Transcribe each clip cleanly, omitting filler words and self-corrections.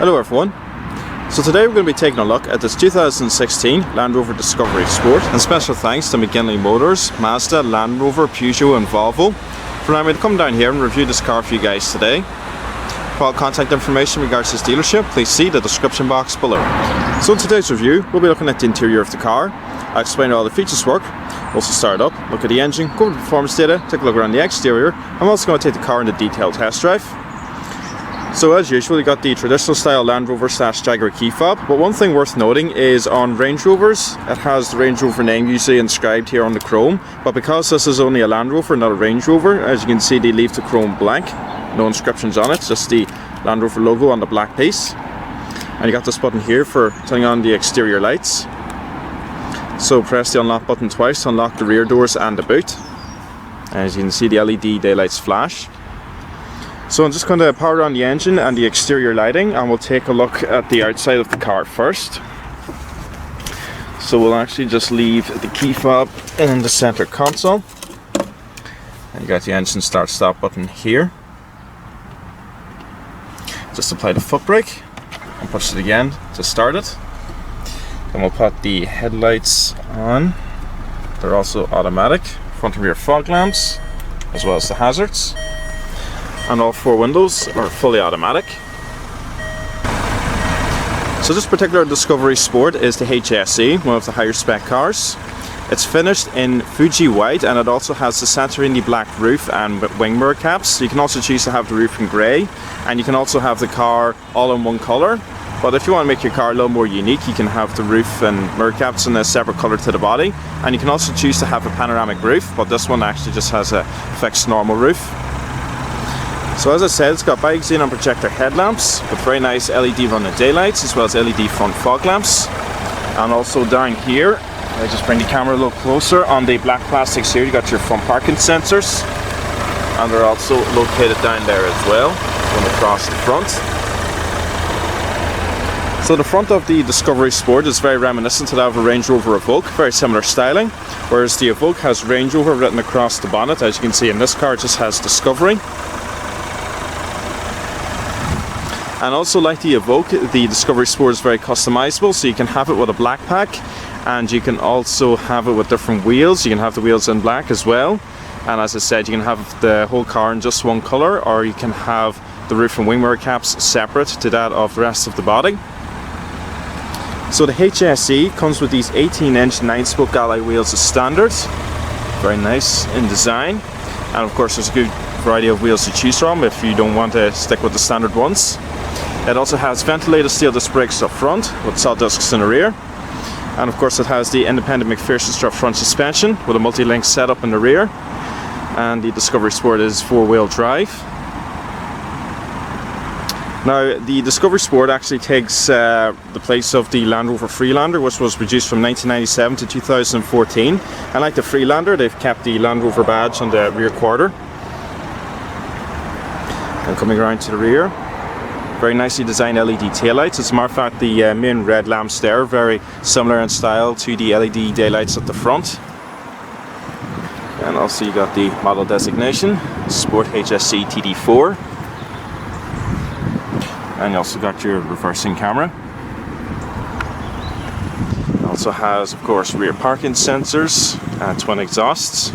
Hello everyone. So today we're going to be taking a look at this 2016 Land Rover Discovery Sport, and special thanks to McGinley Motors, Mazda, Land Rover, Peugeot and Volvo for allowing me to come down here and review this car for you guys today. For all contact information in regards to this dealership, please see the description box below. So in today's review, we'll be looking at the interior of the car. I'll explain how all the features work, also start it up, look at the engine, go over the performance data, take a look around the exterior. I'm also going to take the car on a detailed test drive. So as usual, you got the traditional style Land Rover / Jaguar key fob, but one thing worth noting is on Range Rovers, it has the Range Rover name usually inscribed here on the chrome, but because this is only a Land Rover, not a Range Rover, as you can see they leave the chrome blank, no inscriptions on it, just the Land Rover logo on the black piece. And you got this button here for turning on the exterior lights. So press the unlock button twice to unlock the rear doors and the boot. As you can see, the LED daylights flash. So I'm just going to power on the engine and the exterior lighting, and we'll take a look at the outside of the car first. So we'll actually just leave the key fob in the center console. And you got the engine start stop button here. Just apply the foot brake and push it again to start it. Then we'll put the headlights on. They're also automatic. Front and rear fog lamps, as well as the hazards. And all four windows are fully automatic. So this particular Discovery Sport is the HSE, one of the higher spec cars. It's finished in Fuji white, and it also has the Santorini black roof and wing mirror caps. You can also choose to have the roof in grey, and you can also have the car all in one colour. But if you want to make your car a little more unique, you can have the roof and mirror caps in a separate colour to the body. And you can also choose to have a panoramic roof, but this one actually just has a fixed normal roof. So as I said, it's got bi-xenon projector headlamps with very nice LED running daylights, as well as LED front fog lamps. And also down here, I just bring the camera a little closer, on the black plastics here you got your front parking sensors, and they're also located down there as well, going across the front. So the front of the Discovery Sport is very reminiscent to that of a Range Rover Evoque, very similar styling, whereas the Evoque has Range Rover written across the bonnet. As you can see in this car, it just has Discovery. And also, like the Evoque, the Discovery Sport is very customizable, so you can have it with a black pack, and you can also have it with different wheels. You can have the wheels in black as well, and as I said, you can have the whole car in just one colour, or you can have the roof and wing mirror caps separate to that of the rest of the body. So the HSE comes with these 18-inch 9-spoke alloy wheels as standard, very nice in design, and of course there's a good variety of wheels to choose from if you don't want to stick with the standard ones. It also has ventilated steel disc brakes up front with solid discs in the rear, and of course it has the independent McPherson strut front suspension with a multi-link setup in the rear, and the Discovery Sport is 4-wheel drive. Now the Discovery Sport actually takes the place of the Land Rover Freelander, which was produced from 1997 to 2014, and like the Freelander they've kept the Land Rover badge on the rear quarter. And coming around to the rear, very nicely designed LED taillights. As a matter of fact, the main red lamps there are very similar in style to the LED daylights at the front. And also you got the model designation, Sport HSE TD4. And you also got your reversing camera. It also has, of course, rear parking sensors and twin exhausts.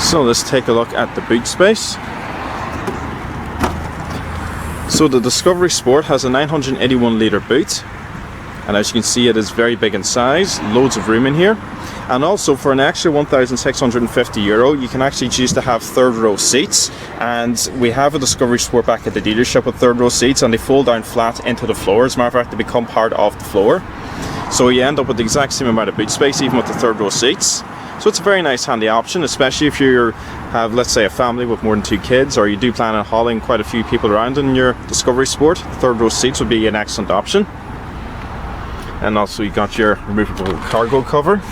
So let's take a look at the boot space. So the Discovery Sport has a 981 litre boot, and as you can see it is very big in size, loads of room in here. And also for an extra €1,650 you can actually choose to have third row seats, and we have a Discovery Sport back at the dealership with third row seats, and they fold down flat into the floor. As a matter of fact, they become part of the floor, so you end up with the exact same amount of boot space even with the third row seats. So it's a very nice handy option, especially if you have, let's say, a family with more than 2 kids, or you do plan on hauling quite a few people around in your Discovery Sport. Third row seats would be an excellent option. And also you got your removable cargo cover.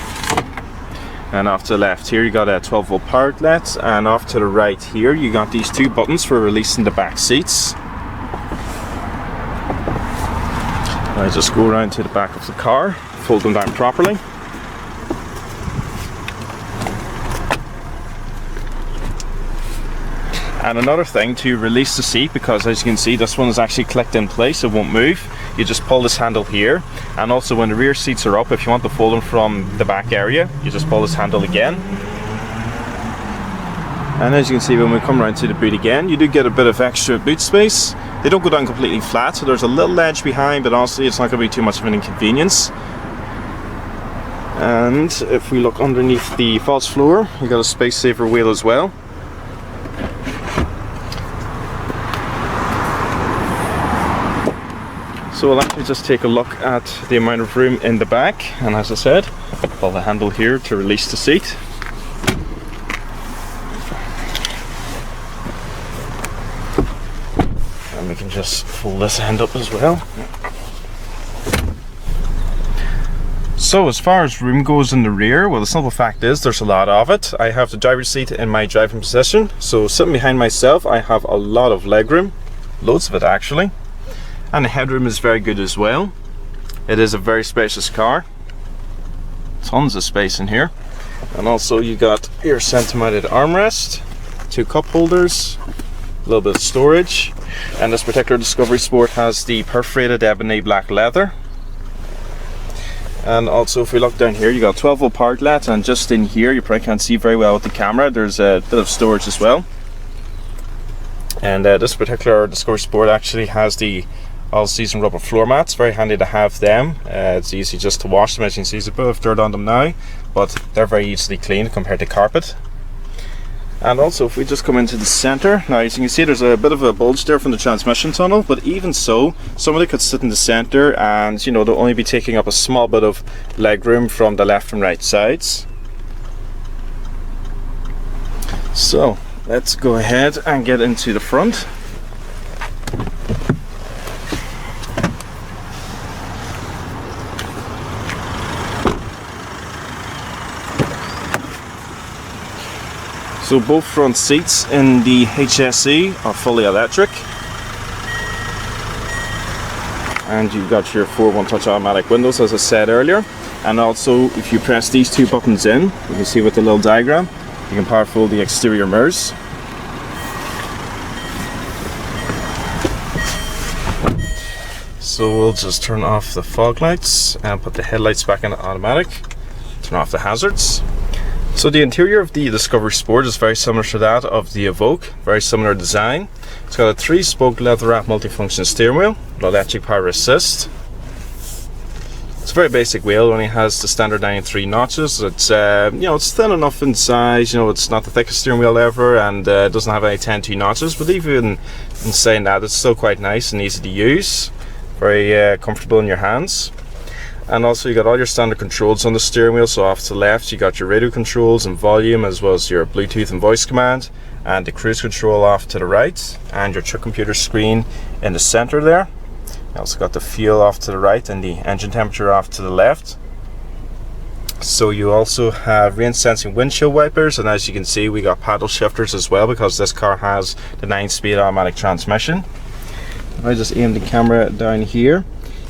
And off to the left here you got a 12-volt power outlet, and off to the right here you got these 2 buttons for releasing the back seats. I just go around to the back of the car, fold them down properly. And another thing, to release the seat, because as you can see this one is actually clicked in place, it won't move, you just pull this handle here. And also when the rear seats are up, if you want to fold them from the back area, you just pull this handle again. And as you can see, when we come around to the boot again, you do get a bit of extra boot space. They don't go down completely flat, so there's a little ledge behind, but honestly it's not going to be too much of an inconvenience. And if we look underneath the false floor, you got a space saver wheel as well. So we'll actually just take a look at the amount of room in the back, and as I said, pull the handle here to release the seat. And we can just fold this end up as well. So as far as room goes in the rear, well, the simple fact is there's a lot of it. I have the driver's seat in my driving position, so sitting behind myself I have a lot of leg room, loads of it actually. And the headroom is very good as well. It is a very spacious car. Tons of space in here. And also you got your centre mounted armrest, 2 cup holders, a little bit of storage. And this particular Discovery Sport has the perforated ebony black leather. And also if we look down here, you got 12-volt power outlet, and just in here, you probably can't see very well with the camera, there's a bit of storage as well. And this particular Discovery Sport actually has the all-season rubber floor mats. Very handy to have them. It's easy just to wash them. As you can see, there's a bit of dirt on them now, but they're very easily cleaned compared to carpet. And also if we just come into the centre, now as you can see there's a bit of a bulge there from the transmission tunnel, but even so, somebody could sit in the centre and, you know, they'll only be taking up a small bit of leg room from the left and right sides. So let's go ahead and get into the front. So both front seats in the HSE are fully electric, and you've got your 4-1 touch automatic windows as I said earlier. And also if you press these 2 buttons in, you can see with the little diagram, you can power fold the exterior mirrors. So we'll just turn off the fog lights and put the headlights back in automatic, turn off the hazards. So the interior of the Discovery Sport is very similar to that of the Evoque, very similar design. It's got a 3-spoke leather wrap multifunction steering wheel with electric power assist. It's a very basic wheel, it only has the standard 93 notches. It's you know, it's thin enough in size, you know, it's not the thickest steering wheel ever, and it doesn't have any 10-2 notches, but even in saying that, it's still quite nice and easy to use, very comfortable in your hands. And also you got all your standard controls on the steering wheel. So off to the left you got your radio controls and volume, as well as your Bluetooth and voice command, and the cruise control off to the right, and your trip computer screen in the center there. You also got the fuel off to the right and the engine temperature off to the left. So you also have rain sensing windshield wipers, and as you can see we got paddle shifters as well, because this car has the 9-speed automatic transmission. If I just aim the camera down here,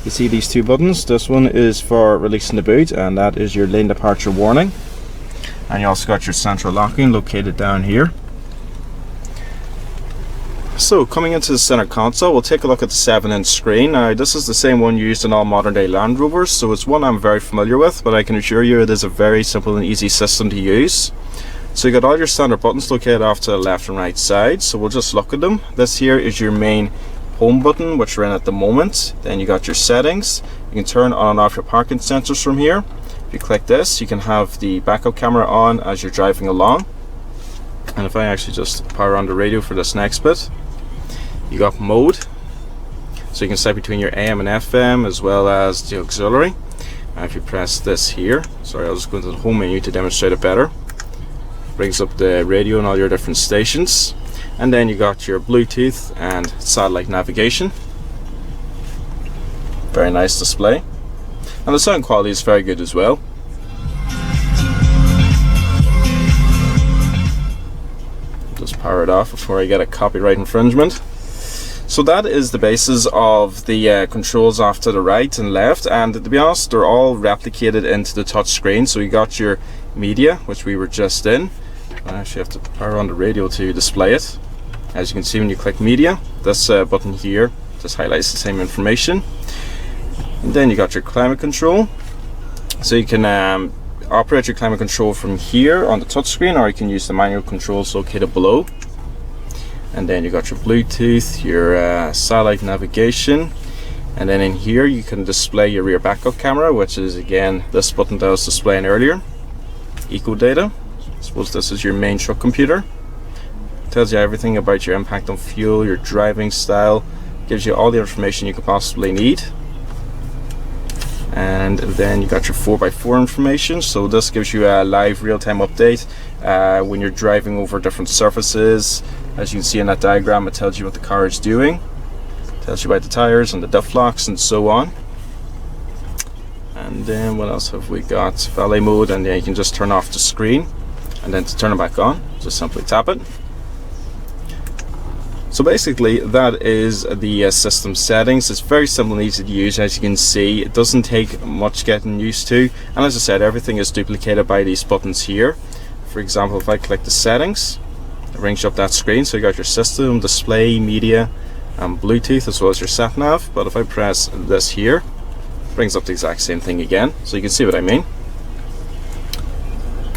you see these 2 buttons. This one is for releasing the boot, and that is your lane departure warning. And you also got your central locking located down here. So coming into the center console, we'll take a look at the 7-inch screen. Now this is the same one used in all modern day Land Rovers, so it's one I'm very familiar with, but I can assure you it is a very simple and easy system to use. So you got all your standard buttons located off to the left and right side, so we'll just look at them. This here is your main home button, which we're in at the moment. Then you got your settings. You can turn on and off your parking sensors from here. If you click this, you can have the backup camera on as you're driving along. And if I actually just power on the radio for this next bit, you got mode, so you can set between your AM and FM as well as the auxiliary. And if you press this here, sorry, I'll just go into the home menu to demonstrate it better. Brings up the radio and all your different stations. And then you got your Bluetooth and satellite navigation. Very nice display, and the sound quality is very good as well. Just power it off before I get a copyright infringement. So that is the basis of the controls off to the right and left, and to be honest, they're all replicated into the touch screen. So you got your media, which we were just in. I actually have to power on the radio to display it. As you can see when you click media, this button here just highlights the same information. And then you got your climate control, so you can operate your climate control from here on the touchscreen, or you can use the manual controls located below. And then you got your Bluetooth, your satellite navigation, and then in here you can display your rear backup camera, which is again this button that I was displaying earlier. Eco data, I suppose this is your main truck computer. Tells you everything about your impact on fuel, your driving style, gives you all the information you could possibly need. And then you got your 4x4 information, so this gives you a live real-time update when you're driving over different surfaces. As you can see in that diagram, it tells you what the car is doing, it tells you about the tires and the diff locks and so on. And then what else have we got? Valet mode, and then you can just turn off the screen, and then to turn it back on, just simply tap it. So basically that is the system settings. It's very simple and easy to use. As you can see, it doesn't take much getting used to, and as I said, everything is duplicated by these buttons here. For example, if I click the settings, it brings up that screen. So you got your system, display, media and Bluetooth, as well as your sat nav. But if I press this here, it brings up the exact same thing again, so you can see what I mean.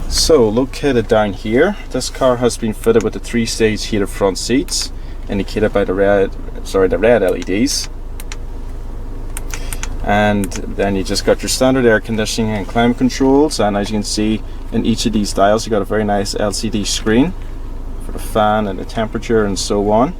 So located down here, this car has been fitted with the 3-stage heated front seats, indicated by the red LEDs. And then you just got your standard air conditioning and climate controls, and as you can see in each of these dials you got a very nice LCD screen for the fan and the temperature and so on.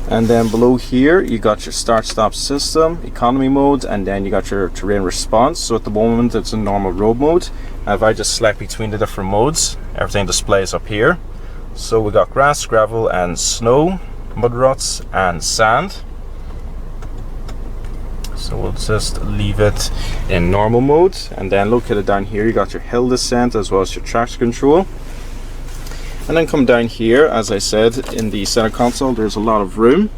And then below here you got your start stop system, economy mode, and then you got your terrain response. So at the moment it's in normal road mode, and if I just select between the different modes, everything displays up here. So we got grass, gravel and snow, mud ruts and sand. So we'll just leave it in normal mode, and then located down here you got your hill descent as well as your traction control. And then come down here, as I said, in the center console there's a lot of room,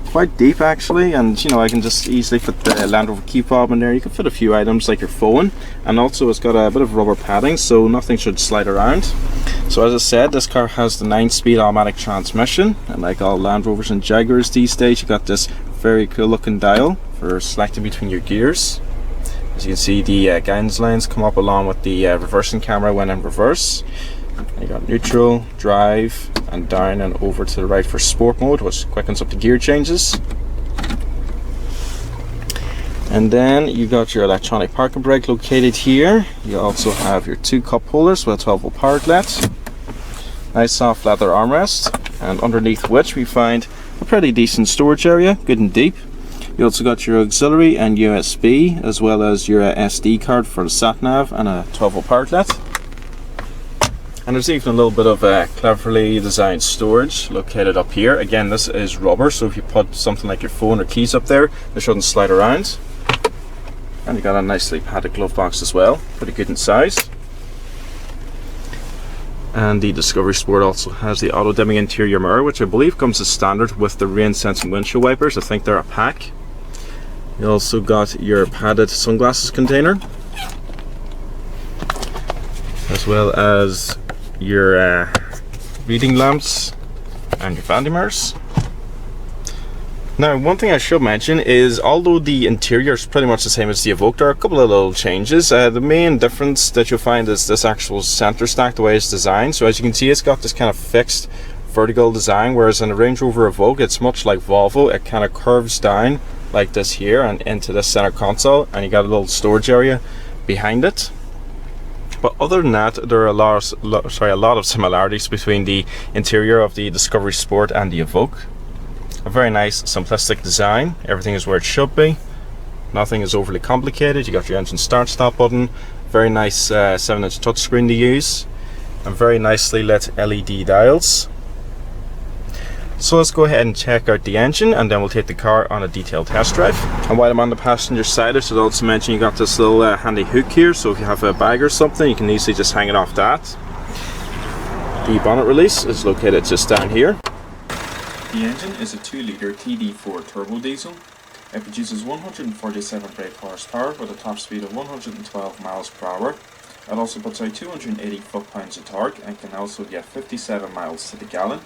quite deep actually, and you know, I can just easily fit the Land Rover key fob in there. You can fit a few items like your phone, and also it's got a bit of rubber padding so nothing should slide around. So as I said, this car has the 9-speed automatic transmission, and like all Land Rovers and Jaguars these days, you got this very cool looking dial for selecting between your gears. As you can see, the guidance lines come up along with the reversing camera when in reverse. And you got neutral, drive, and down and over to the right for sport mode, which quickens up the gear changes. And then you got your electronic parking brake located here. You also have your 2 cup holders with a 12-volt power outlet, nice soft leather armrest, and underneath which we find a pretty decent storage area, good and deep. You also got your auxiliary and USB, as well as your SD card for the sat nav and a 12-volt power outlet. And there's even a little bit of cleverly designed storage located up here. Again, this is rubber, so if you put something like your phone or keys up there, they shouldn't slide around. And you got a nicely padded glove box as well, pretty good in size. And the Discovery Sport also has the auto dimming interior mirror, which I believe comes as standard with the rain sensing windshield wipers. I think they're a pack. You also got your padded sunglasses container, as well as your reading lamps and your vanity mirrors. Now, one thing I should mention is, although the interior is pretty much the same as the Evoque, there are a couple of little changes. The main difference that you'll find is this actual center stack, the way it's designed. So as you can see, it's got this kind of fixed vertical design, whereas in the Range Rover Evoque, it's much like Volvo. It kind of curves down like this here and into the center console, and you got a little storage area behind it. But other than that, there are a lot of similarities between the interior of the Discovery Sport and the Evoque. A very nice simplistic design, everything is where it should be, nothing is overly complicated. You got your engine start stop button, very nice 7-inch touchscreen to use, and very nicely lit LED dials. So let's go ahead and check out the engine, and then we'll take the car on a detailed test drive. And while I'm on the passenger side, I should also mention you got this little handy hook here, so if you have a bag or something, you can easily just hang it off that. The bonnet release is located just down here. The engine is a 2-litre TD4 turbo diesel. It produces 147 brake horsepower with a top speed of 112 miles per hour. It also puts out 280 foot-pounds of torque and can also get 57 miles to the gallon.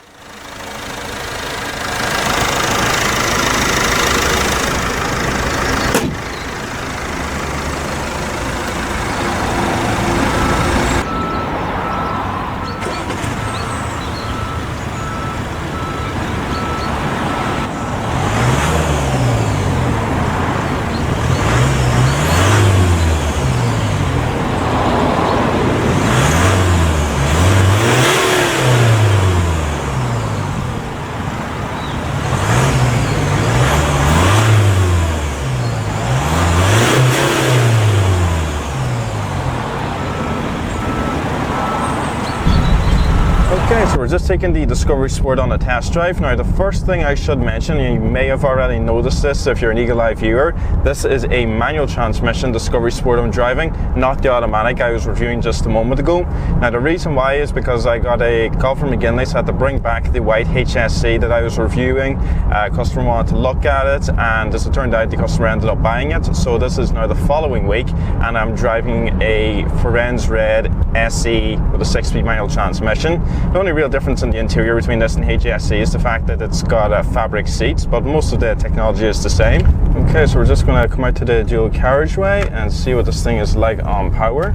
Okay, so we're just taking the Discovery Sport on a test drive. Now, the first thing I should mention, and you may have already noticed this if you're an Eagle Eye viewer, this is a manual transmission Discovery Sport I'm driving, not the automatic I was reviewing just a moment ago. Now, the reason why is because I got a call from McGinley, so I had to bring back the white HSE that I was reviewing. A customer wanted to look at it, and as it turned out, the customer ended up buying it. So this is now the following week, and I'm driving a Pearse Red SE with a 6-speed manual transmission. The only real difference in the interior between this and HSE is the fact that it's got fabric seats, but most of the technology is the same. Okay, so we're just going to come out to the dual carriageway and see what this thing is like on power.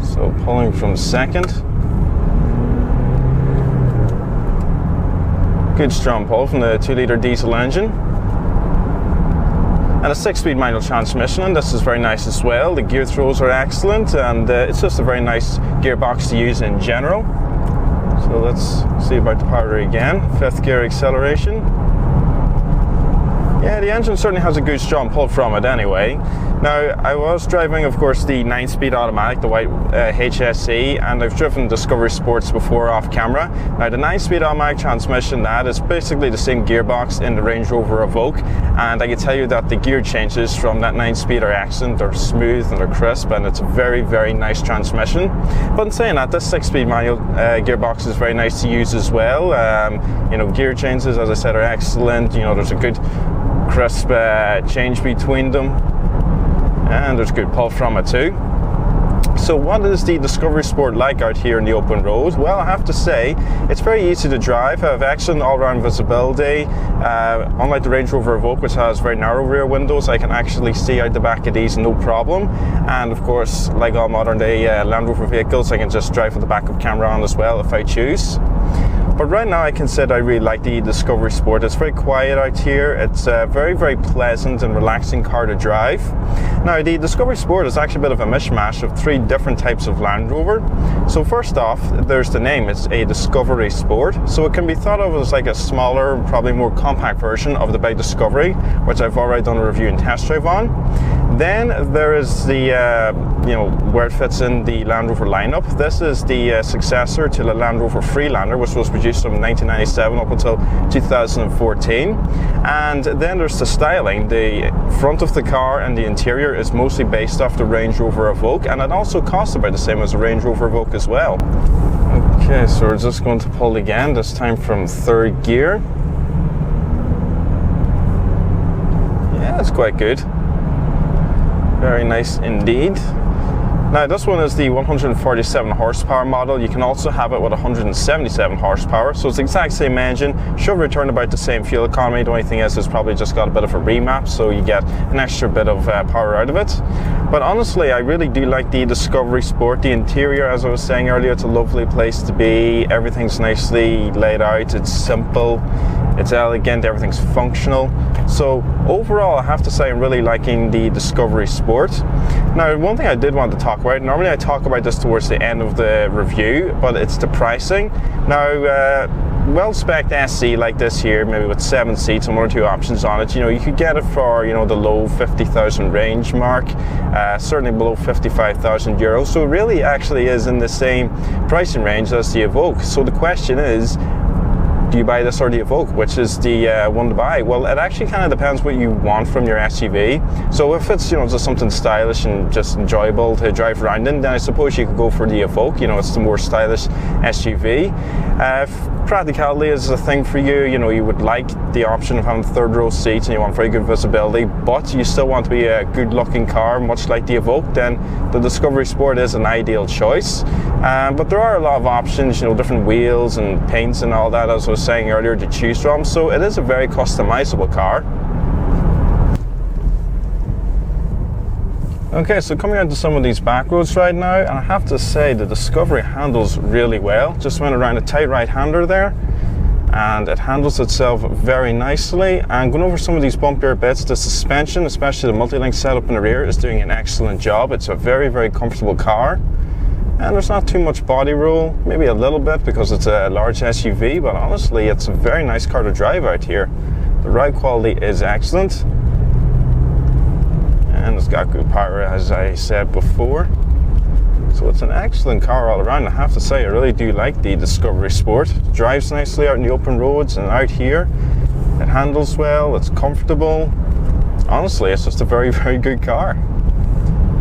So pulling from second. Good strong pull from the 2-litre diesel engine. And a 6-speed manual transmission, and this is very nice as well. The gear throws are excellent, and it's just a very nice gearbox to use in general. So let's see about the power again. 5th gear acceleration. Yeah, the engine certainly has a good strong pull from it anyway. Now, I was driving, of course, the 9-speed automatic, the white HSE, and I've driven Discovery Sports before off camera. Now, the 9-speed automatic transmission, that is basically the same gearbox in the Range Rover Evoque, and I can tell you that the gear changes from that 9-speed are excellent, they're smooth and they're crisp, and it's a very, very nice transmission. But in saying that, this 6-speed manual gearbox is very nice to use as well. You know, gear changes, as I said, are excellent. You know, there's a good crisp change between them, and there's good pull from it too. So what is the Discovery Sport like out here in the open road? Well, I have to say it's very easy to drive. I have excellent all-round visibility. Unlike the Range Rover Evoque, which has very narrow rear windows, I can actually see out the back of these no problem. And of course, like all modern day Land Rover vehicles, I can just drive with the backup camera on as well if I choose. But right now I can say that I really like the Discovery Sport. It's very quiet out here. It's a very, very pleasant and relaxing car to drive. Now, the Discovery Sport is actually a bit of a mishmash of 3 different types of Land Rover. So first off, there's the name. It's a Discovery Sport. So it can be thought of as like a smaller, probably more compact version of the big Discovery, which I've already done a review and test drive on. Then there is the, you know, where it fits in the Land Rover lineup. This is the successor to the Land Rover Freelander, which was produced from 1997 up until 2014. And then there's the styling. The front of the car and the interior is mostly based off the Range Rover Evoque, and it also costs about the same as the Range Rover Evoque as well. Okay, so we're just going to pull again, this time from 3rd gear. Yeah, that's quite good. Very nice indeed. Now, this one is the 147 horsepower model. You can also have it with 177 horsepower, so it's the exact same engine, should return about the same fuel economy. The only thing is it's probably just got a bit of a remap, so you get an extra bit of power out of it. But honestly, I really do like the Discovery Sport. The interior, as I was saying earlier, it's a lovely place to be. Everything's nicely laid out, it's simple, it's elegant, everything's functional. So overall, I have to say I'm really liking the Discovery Sport. Now, one thing I did want to talk about, normally I talk about this towards the end of the review, but it's the pricing. Now, well-spec'd SE like this here, maybe with 7 seats and 1 or 2 options on it, you know, you could get it for, you know, the low 50,000 range mark, certainly below 55,000 euros. So it really actually is in the same pricing range as the Evoque. So the question is, do you buy this or the Evoque? Which is the one to buy? Well, it actually kind of depends what you want from your SUV. So if it's, you know, just something stylish and just enjoyable to drive around in, then I suppose you could go for the Evoque. You know, it's the more stylish SUV. practicality is a thing for you. You know, you would like the option of having third row seats and you want very good visibility, but you still want to be a good looking car, much like the Evoque, then the Discovery Sport is an ideal choice. But there are a lot of options, you know, different wheels and paints and all that, as I was saying earlier, to choose from. So it is a very customizable car. Okay, so coming onto some of these back roads right now, and I have to say the Discovery handles really well. Just went around a tight right-hander there, and it handles itself very nicely. And going over some of these bumpier bits, the suspension, especially the multi-link setup in the rear, is doing an excellent job. It's a very, very comfortable car. And there's not too much body roll, maybe a little bit because it's a large SUV, but honestly, it's a very nice car to drive out here. The ride quality is excellent. And it's got good power, as I said before. So it's an excellent car all around. I have to say, I really do like the Discovery Sport. It drives nicely out in the open roads and out here. It handles well, it's comfortable. Honestly, it's just a very, very good car.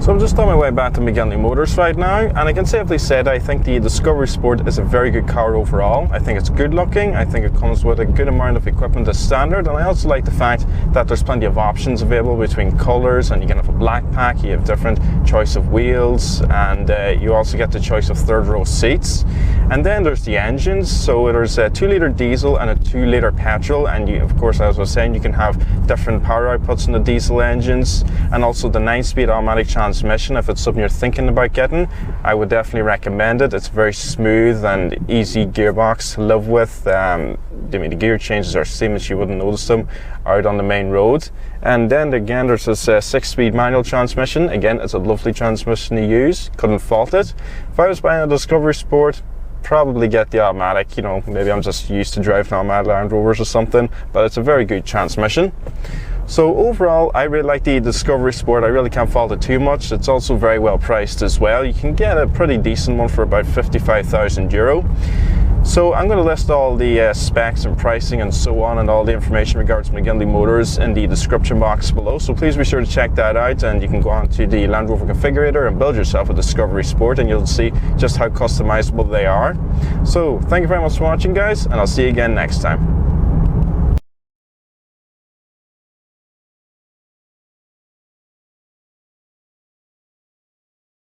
So I'm just on my way back to McGinley Motors right now, and I can safely say that I think the Discovery Sport is a very good car overall. I think it's good looking, I think it comes with a good amount of equipment as standard, and I also like the fact that there's plenty of options available between colours, and you can have a black pack, you have different choice of wheels, and you also get the choice of third row seats. And then there's the engines, so there's a 2-litre diesel and a 2-litre petrol, and you, of course, as I was saying, you can have different power outputs in the diesel engines, and also the 9-speed automatic transmission. If it's something you're thinking about getting, I would definitely recommend it. It's very smooth and easy gearbox to live with. I mean, the gear changes are seamless, you wouldn't notice them out on the main road. And then again, there's this 6-speed manual transmission. Again, it's a lovely transmission to use, couldn't fault it. If I was buying a Discovery Sport, probably get the automatic. You know, maybe I'm just used to driving automatic Land Rovers or something, but it's a very good transmission. So overall, I really like the Discovery Sport. I really can't fault it too much. It's also very well priced as well. You can get a pretty decent one for about €55,000. So I'm going to list all the specs and pricing and so on, and all the information regards McGinley Motors in the description box below. So please be sure to check that out, and you can go on to the Land Rover configurator and build yourself a Discovery Sport, and you'll see just how customizable they are. So thank you very much for watching, guys, and I'll see you again next time.